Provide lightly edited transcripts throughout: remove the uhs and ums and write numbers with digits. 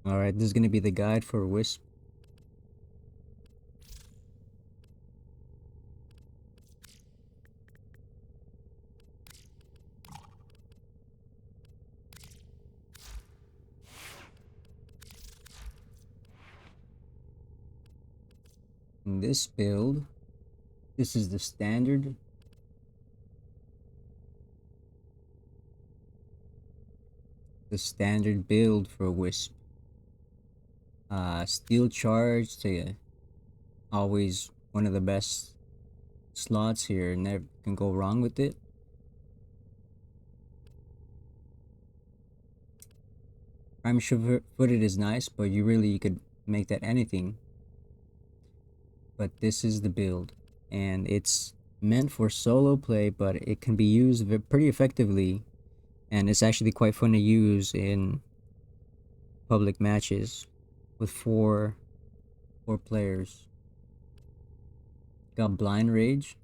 Alright, this is going to be the guide for Wisp. In this build, this is the standard. The standard build for Wisp. Steel charge to always one of the best slots here. Never can go wrong with it. Prime sure-footed is nice, but you could make that anything. But this is the build, and it's meant for solo play, but it can be used pretty effectively, and it's actually quite fun to use in public matches with four players. Got Blind Rage,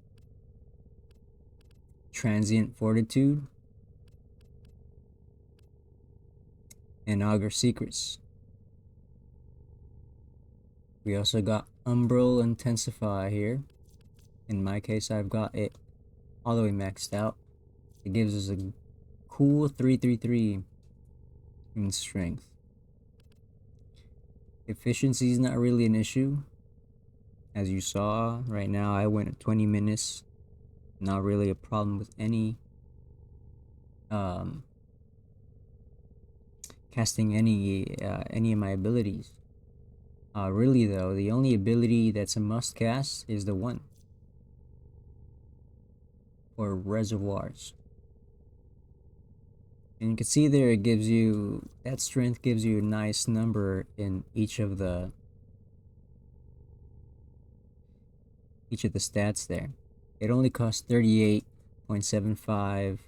Transient Fortitude, and Augur Secrets. We also got Umbral Intensify here. In my case, I've got it all the way maxed out. It gives us a cool 333 in strength. Efficiency is not really an issue. As you saw, right now I went at 20 minutes. Not really a problem with any casting any of my abilities. Really though, the only ability that's a must cast is the one for reservoirs. And you can see there it gives you, that strength gives you a nice number in each of the stats there. It only costs 38.75.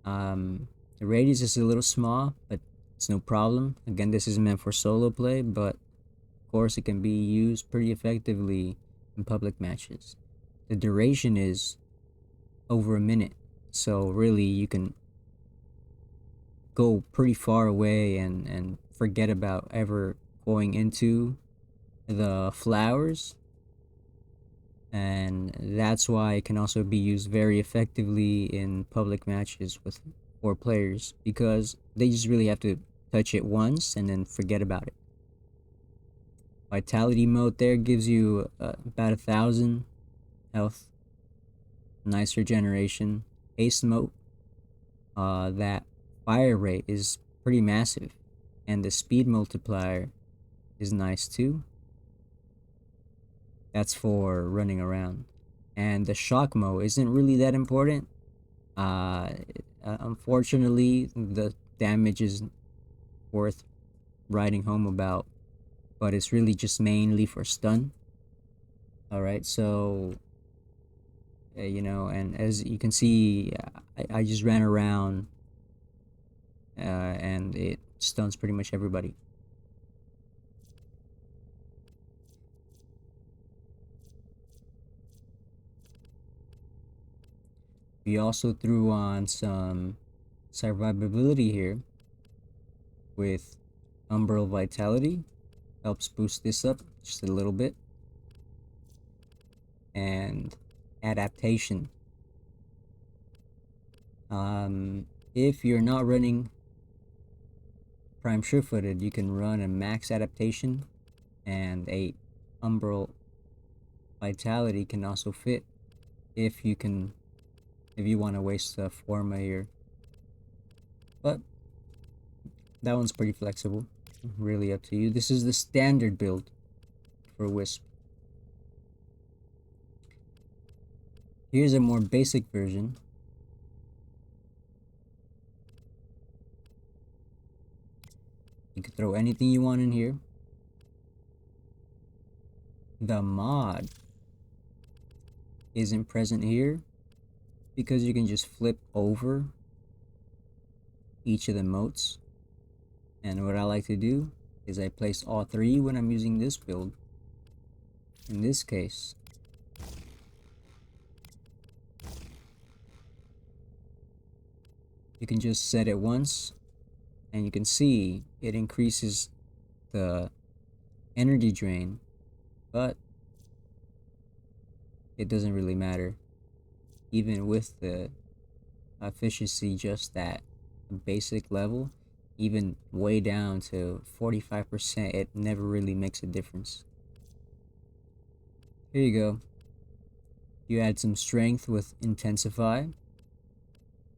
The radius is a little small, but it's no problem. Again, this is meant for solo play, but of course it can be used pretty effectively in public matches. The duration is over a minute, so really you can go pretty far away and forget about ever going into the flowers. And that's why it can also be used very effectively in public matches with 4 players, because they just really have to touch it once and then forget about it. Vitality mode there gives you about 1,000 health. Nice regeneration. Haste mode, that fire rate is pretty massive, and the speed multiplier is nice too. That's for running around. And the shock mode isn't really that important. Unfortunately, the damage is worth writing home about, but it's really just mainly for stun. Alright, so you know, and as you can see, I just ran around and it stuns pretty much everybody. We also threw on some survivability here with Umbral Vitality. Helps boost this up just a little bit. And adaptation. If you're not running Prime Sure-footed, you can run a max adaptation, and a Umbral Vitality can also fit if you want to waste a forma here. But that one's pretty flexible. Really up to you. This is the standard build for Wisp. Here's a more basic version. You can throw anything you want in here. The mod isn't present here because you can just flip over each of the motes. And what I like to do is I place all 3 when I'm using this build. In this case, you can just set it once, and you can see it increases the energy drain, but it doesn't really matter. Even with the efficiency just at a basic level, even way down to 45%, it never really makes a difference. Here you go. You add some strength with intensify.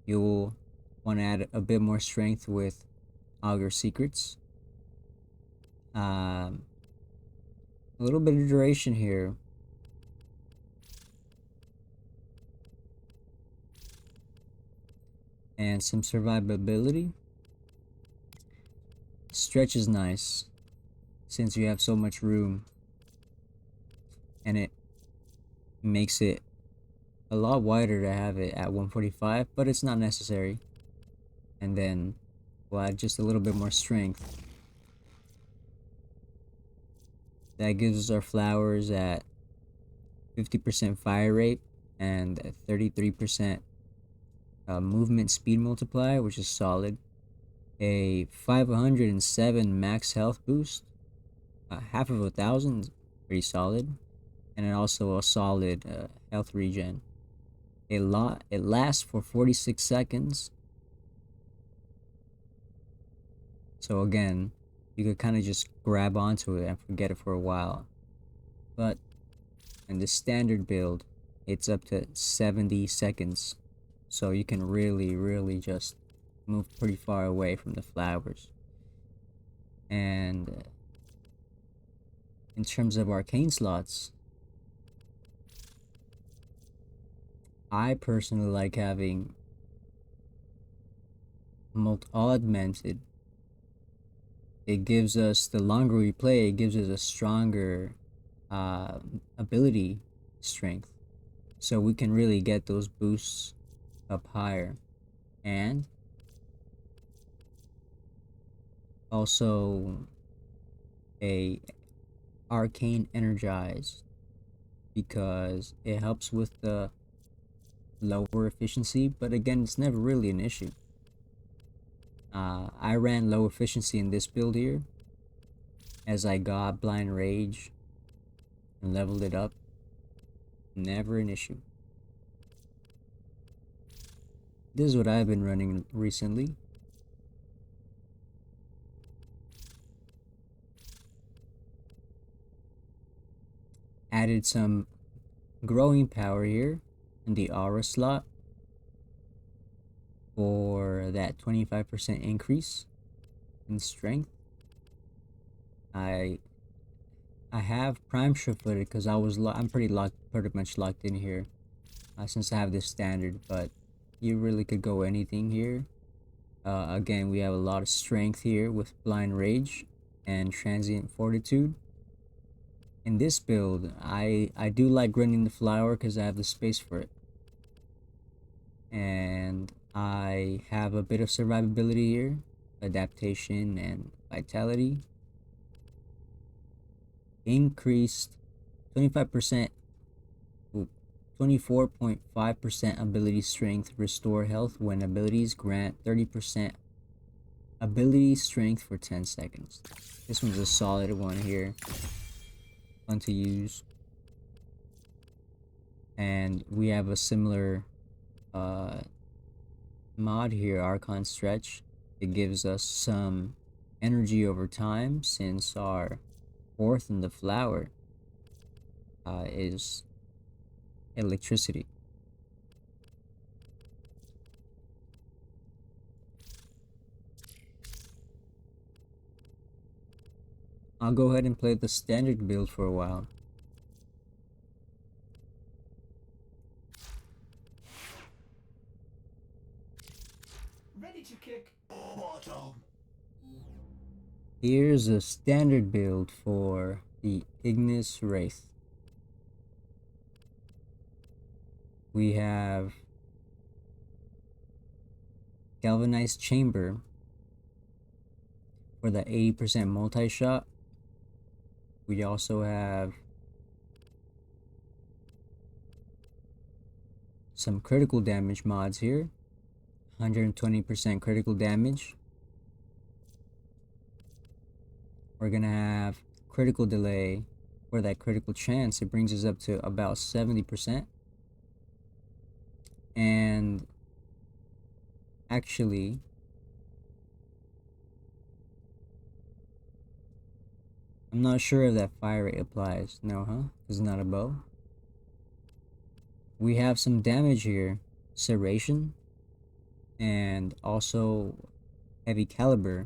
You'll want to add a bit more strength with augur secrets. A little bit of duration here. And some survivability. Stretch is nice since you have so much room, and it makes it a lot wider to have it at 145, but it's not necessary. And then we'll add just a little bit more strength. That gives us our flowers at 50% fire rate and 33% movement speed multiplier, which is solid. A 507 max health boost, half of 1,000, pretty solid, and also a solid health regen. It lasts for 46 seconds. So again, you could kind of just grab onto it and forget it for a while. But in the standard build, it's up to 70 seconds. So you can really just move pretty far away from the flowers. And in terms of arcane slots, I personally like having augmented. It gives us, the longer we play, it gives us a stronger ability strength, so we can really get those boosts up higher. And also a arcane energize, because it helps with the lower efficiency, but again, it's never really an issue. I ran low efficiency in this build here as I got blind rage and leveled it up. Never an issue. This is what I've been running recently. Added some growing power here in the aura slot for that 25% increase in strength. I have prime sure-footed because I'm pretty much locked in here since I have this standard, but you really could go anything here. Again, we have a lot of strength here with blind rage and transient fortitude. In this build, I do like running the flower because I have the space for it. And I have a bit of survivability here, adaptation and vitality. Increased 25%, 24.5% ability strength, restore health when abilities grant 30% ability strength for 10 seconds. This one's a solid one here, fun to use. And we have a similar mod here, Archon Stretch. It gives us some energy over time, since our fourth in the flower is electricity. I'll go ahead and play the standard build for a while. Ready to kick bottom. Here's a standard build for the Ignis Wraith. We have Galvanized Chamber for the 80% multi-shot. We also have some critical damage mods here. 120% critical damage. We're gonna have critical delay for that critical chance. It brings us up to about 70%. And actually, I'm not sure if that fire rate applies. No, huh? It's not a bow. We have some damage here, serration, and also heavy caliber.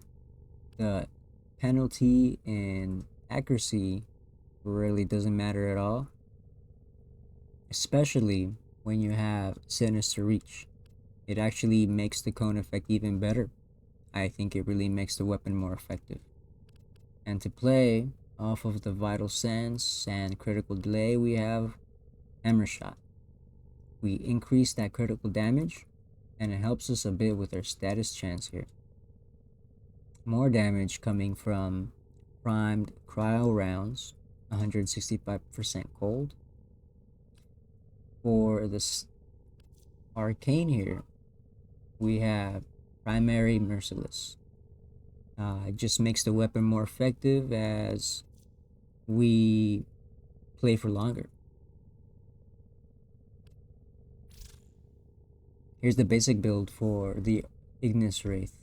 The penalty in accuracy really doesn't matter at all, especially when you have sinister reach. It actually makes the cone effect even better. I think it really makes the weapon more effective. And to play off of the vital sense and critical delay, we have hammer shot. We increase that critical damage, and it helps us a bit with our status chance here. More damage coming from primed cryo rounds, 165% cold. For this arcane here, we have primary merciless. It just makes the weapon more effective as we play for longer. Here's the basic build for the Ignis Wraith.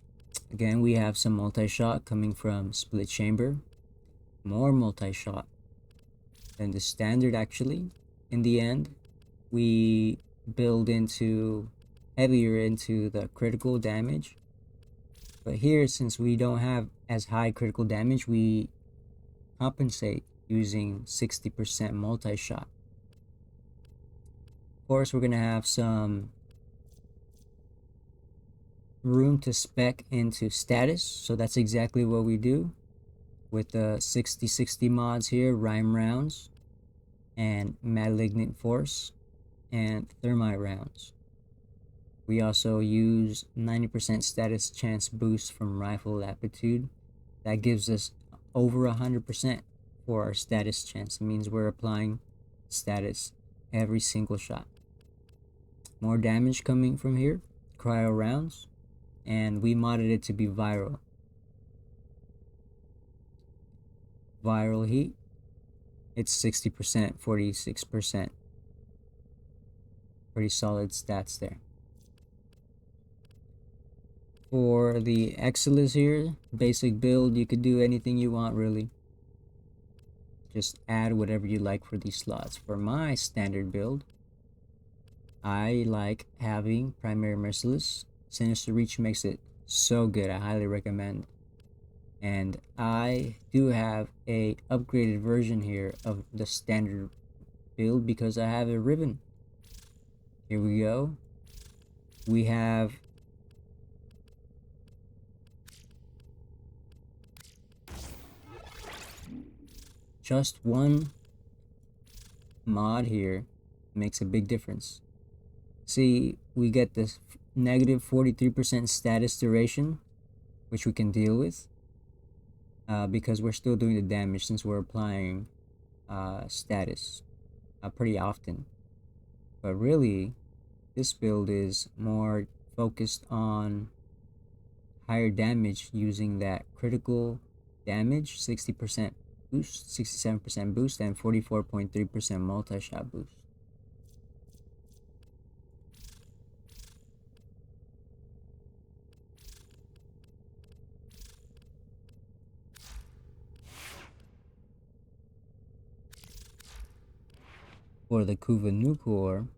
Again, we have some multi-shot coming from split chamber, more multi-shot than the standard actually. In the end, we build into heavier into the critical damage. But here, since we don't have as high critical damage, we compensate using 60% multi-shot. Of course, we're gonna have some room to spec into status, so that's exactly what we do with the 60/60 mods here: rhyme rounds and malignant force and thermite rounds. We also use 90% status chance boost from rifle aptitude. That gives us over 100% for our status chance. It means we're applying status every single shot. More damage coming from here, cryo rounds, and we modded it to be viral. Viral heat, it's 60%, 46%. Pretty solid stats there. For the Exilis here, basic build, you could do anything you want really. Just add whatever you like for these slots. For my standard build, I like having primary merciless. Sinister reach makes it so good, I highly recommend. And I do have a upgraded version here of the standard build because I have a ribbon. Here we go. We have just one mod here makes a big difference. See, we get this negative 43% status duration, which we can deal with because we're still doing the damage since we're applying status pretty often. But really, this build is more focused on higher damage using that critical damage, 60% boost, 67% boost, and 44.3% multi-shot boost. For the Kuva Nukor,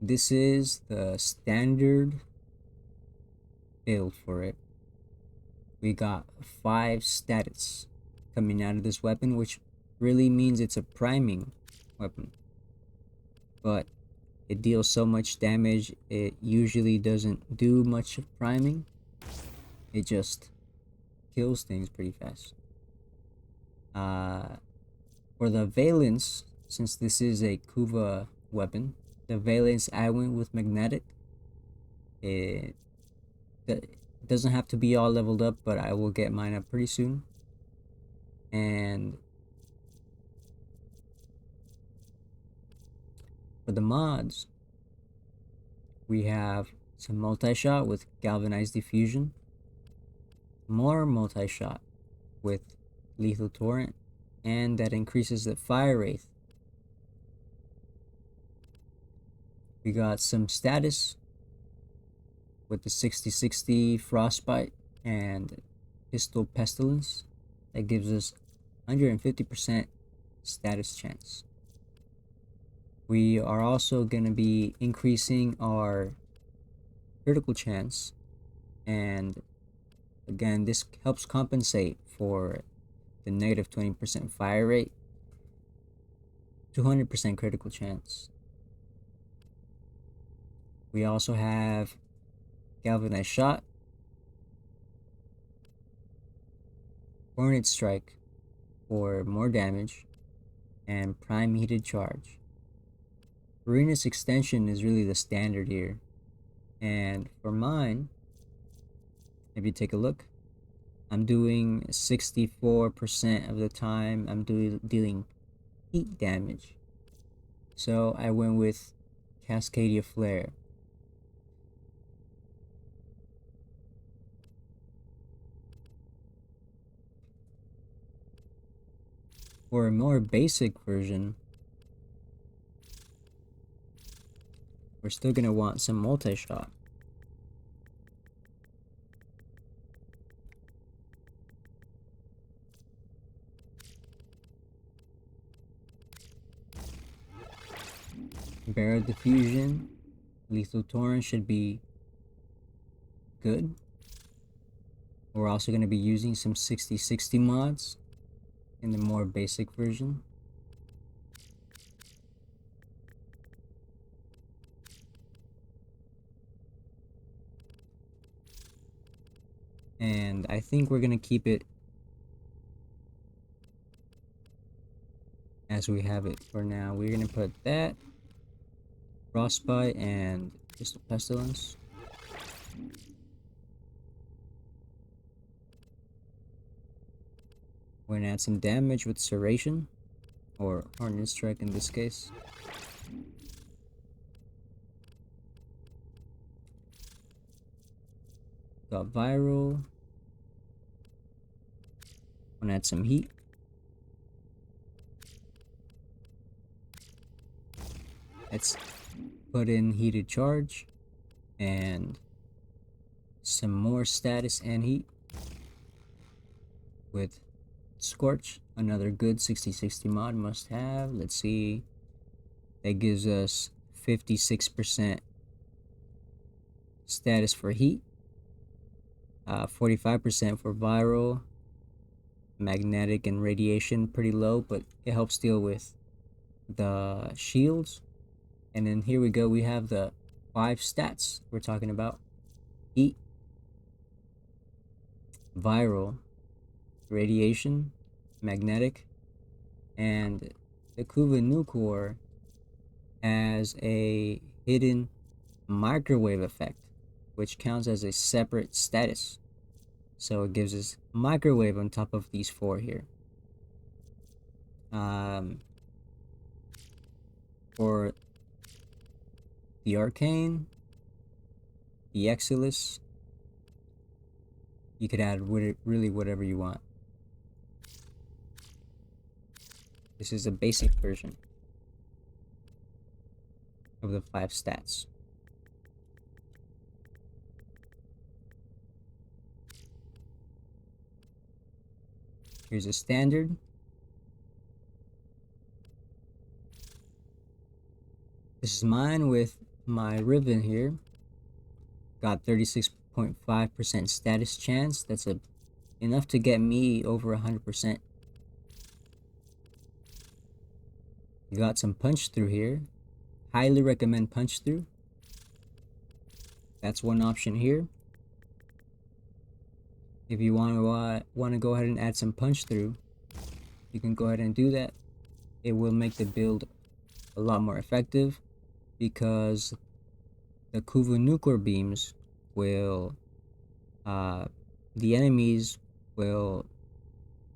this is the standard build for it. We got 5 status coming out of this weapon, which really means it's a priming weapon. But it deals so much damage, it usually doesn't do much of priming. It just kills things pretty fast. For the valence, since this is a Kuva weapon, the valence I went with magnetic. It doesn't have to be all leveled up, but I will get mine up pretty soon. And for the mods, We have some multi-shot with galvanized diffusion, more multi-shot with lethal torrent, and that increases the fire rate. We got some status with the 60-60 frostbite and pistol pestilence that gives us 150% status chance. We are also going to be increasing our critical chance, and again this helps compensate for the negative 20% fire rate, 200% critical chance. We also have galvanized shot, hornet strike for more damage, and prime heated charge. Arena's extension is really the standard here, and for mine, if you take a look, I'm doing 64% of the time I'm dealing heat damage, so I went with Cascadia Flare. For a more basic version, we're still going to want some multi-shot. Barrel diffusion, lethal torrent should be good. We're also going to be using some 60-60 mods in the more basic version. And I think we're going to keep it as we have it for now. We're going to put that, frostbite, and pistol pestilence. We're going to add some damage with serration, or hornet strike in this case. Got viral. I'm gonna add some heat. Let's put in heated charge and some more status and heat with scorch, another good 60-60 mod must have. Let's see, that gives us 56% status for heat, 45% for viral, magnetic and radiation pretty low, but it helps deal with the shields. And then here we go, we have the 5 stats we're talking about: heat, viral, radiation, magnetic, and the Kuva Nukor has a hidden microwave effect, which counts as a separate status. So it gives us microwave on top of these 4 here. For the arcane, the Exilus, you could add really whatever you want. This is a basic version of the 5 stats. Here's a standard. This is mine with my ribbon here. Got 36.5% status chance. That's enough to get me over 100%. You got some punch through here. Highly recommend punch through. That's one option here. If you want to go ahead and add some punch through, you can go ahead and do that. It will make the build a lot more effective, because the Kuva Nukor beams will, the enemies will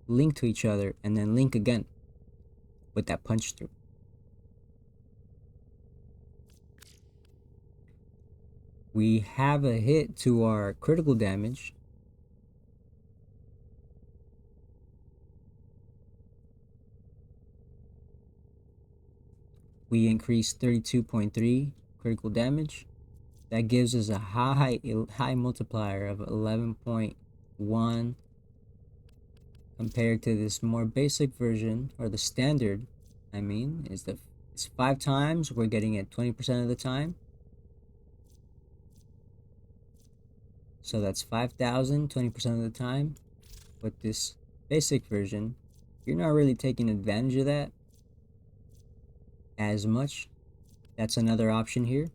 link to each other and then link again with that punch through. We have a hit to our critical damage. We increased 32.3 critical damage. That gives us a high multiplier of 11.1 compared to this more basic version, or the standard. I mean, it's 5 times. We're getting it 20% of the time. So that's 5,000, 20% of the time. With this basic version, you're not really taking advantage of that as much. That's another option here.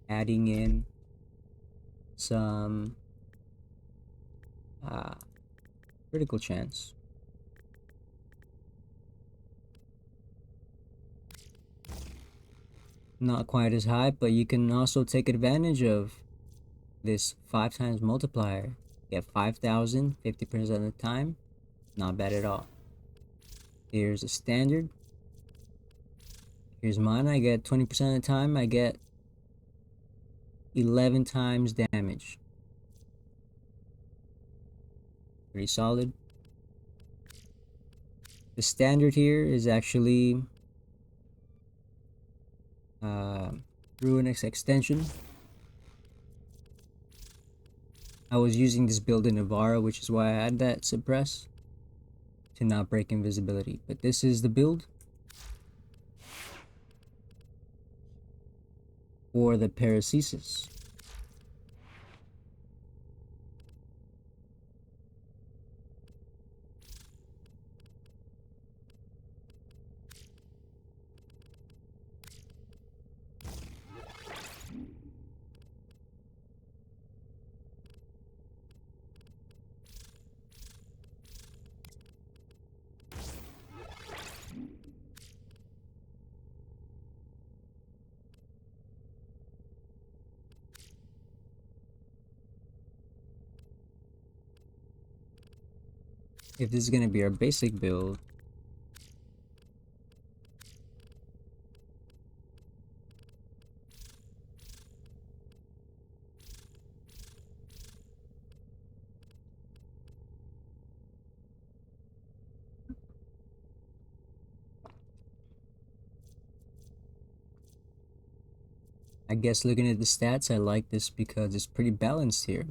Adding in some critical chance. Not quite as high, but you can also take advantage of this 5 times multiplier. Get 5,000 50% of the time. Not bad at all. Here's a standard. Here's mine. I get 20% of the time. I get 11 times damage. Pretty solid. The standard here is actually Ruinous extension. I was using this build in Navara, which is why I had that suppress to not break invisibility. But this is the build for the Paracesis. If this is going to be our basic build, I guess looking at the stats, I like this because it's pretty balanced here.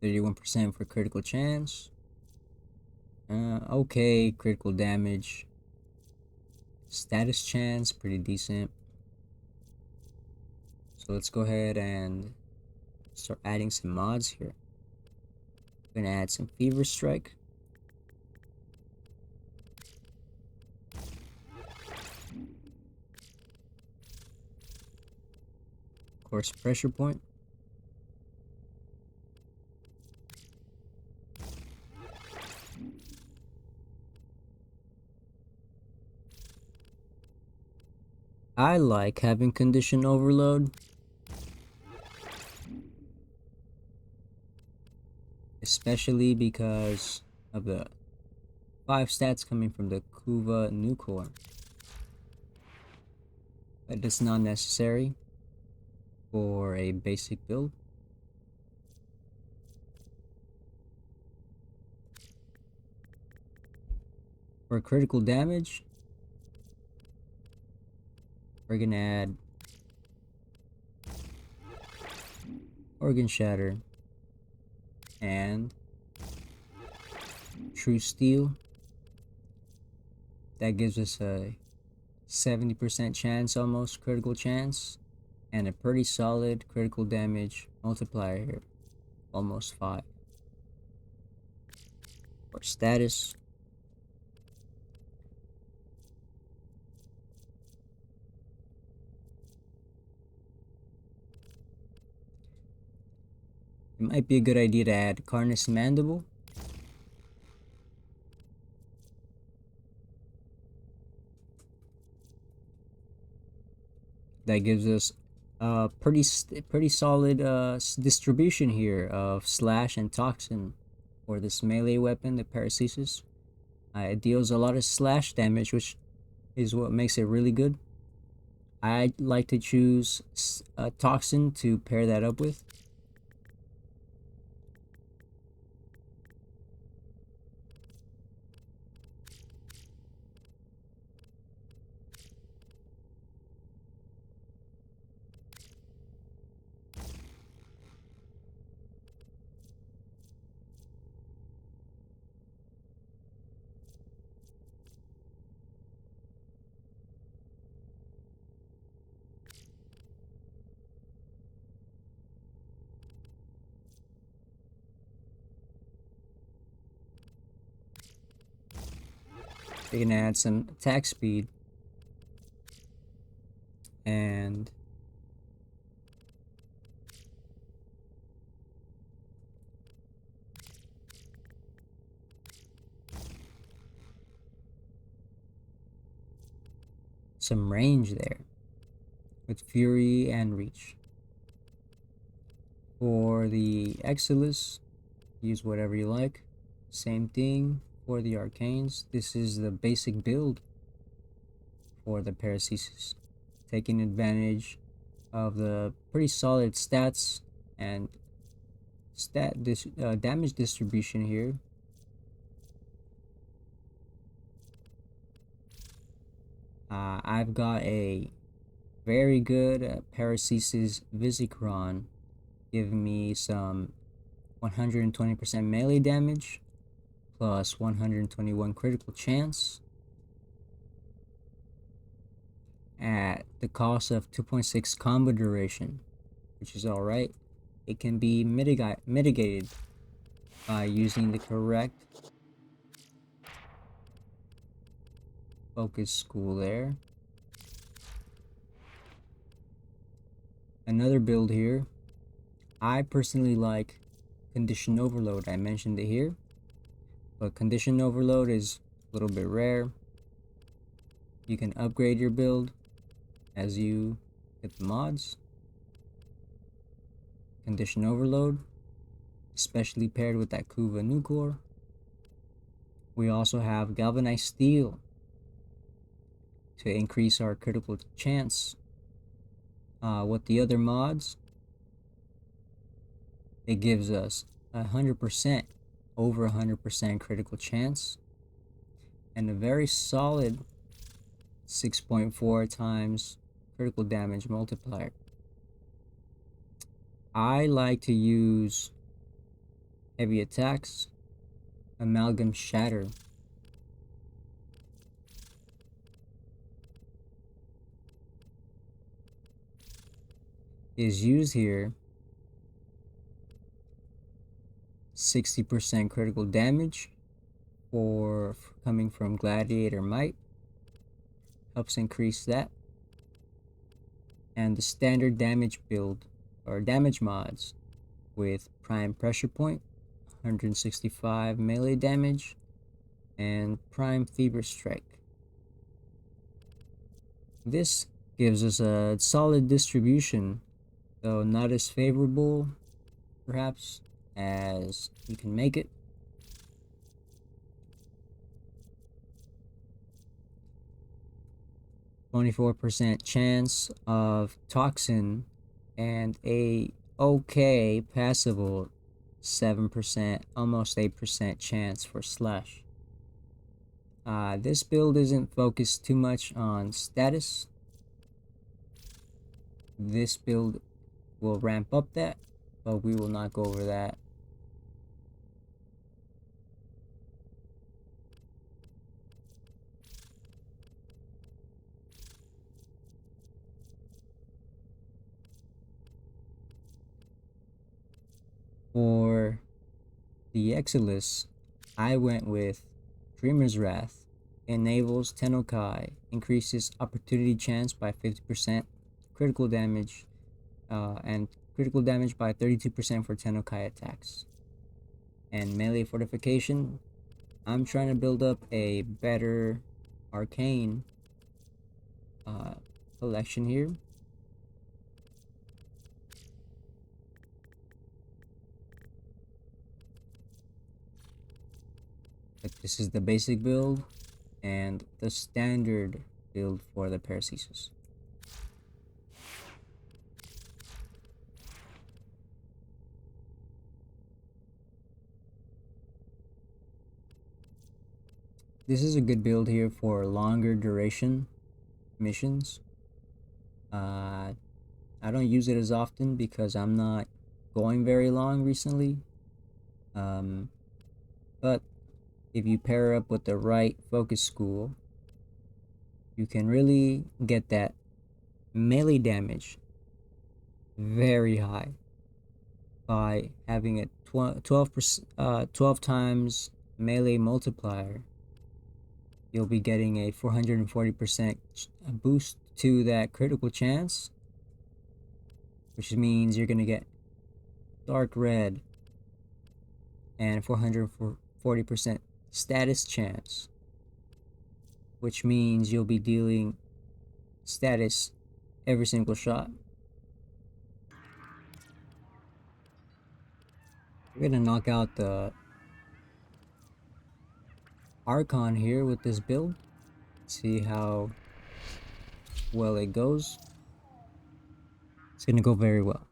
31% for critical chance. Okay, critical damage. Status chance, pretty decent. So let's go ahead and start adding some mods here. We're gonna add some Fever Strike. Of course, Pressure Point. I like having Condition Overload. Especially because of the 5 stats coming from the Kuva Nukor. But it's not necessary for a basic build. For critical damage, we're gonna add Organ Shatter and True Steel. That gives us a 70% chance, almost critical chance, and a pretty solid critical damage multiplier here, almost 5. For status, it might be a good idea to add Carnus Mandible. That gives us a pretty solid distribution here of slash and toxin for this melee weapon, the Paracesis. It deals a lot of slash damage, which is what makes it really good. I like to choose a toxin to pair that up with. We can add some attack speed and some range there with Fury and Reach. For the Exilus, use whatever you like. Same thing for the Arcanes. This is the basic build for the Paracesis, taking advantage of the pretty solid stats and damage distribution here. I've got a very good Paracesis Visicron, giving me some 120% melee damage plus 121 critical chance at the cost of 2.6 combo duration, which is alright. It can be mitigated by using the correct focus school there. Another build here, I personally like Condition Overload. I mentioned it here, but Condition Overload is a little bit rare. You can upgrade your build as you get the mods. Condition Overload, especially paired with that Kuva Nukor. We also have Galvanized Steel to increase our critical chance. With the other mods, it gives us 100%, over 100% critical chance, and a very solid 6.4 times critical damage multiplier. I like to use heavy attacks. Amalgam Shatter is used here. 60% critical damage for coming from Gladiator Might, helps increase that. And the standard damage build or damage mods with Prime Pressure Point, 165 melee damage, and Prime Fever Strike. This gives us a solid distribution, though not as favorable perhaps as you can make it. %24% chance of toxin and a okay passable 7%, almost 8% chance for slash. This build isn't focused too much on status. This build will ramp up that, but we will not go over that. For the Exilus, I went with Dreamer's Wrath. Enables Tennokai, increases opportunity chance by 50%, critical damage, and critical damage by 32% for Tennokai attacks. And melee fortification, I'm trying to build up a better arcane collection here. But this is the basic build and the standard build for the Paracesis. This is a good build here for longer duration missions. I don't use it as often because I'm not going very long recently. But if you pair up with the right focus school, you can really get that melee damage very high by having a 12 times melee multiplier. You'll be getting a 440% boost to that critical chance, which means you're gonna get dark red and 440% status chance, which means you'll be dealing status every single shot. We're gonna knock out the Archon here with this build. See how well it goes. It's gonna go very well.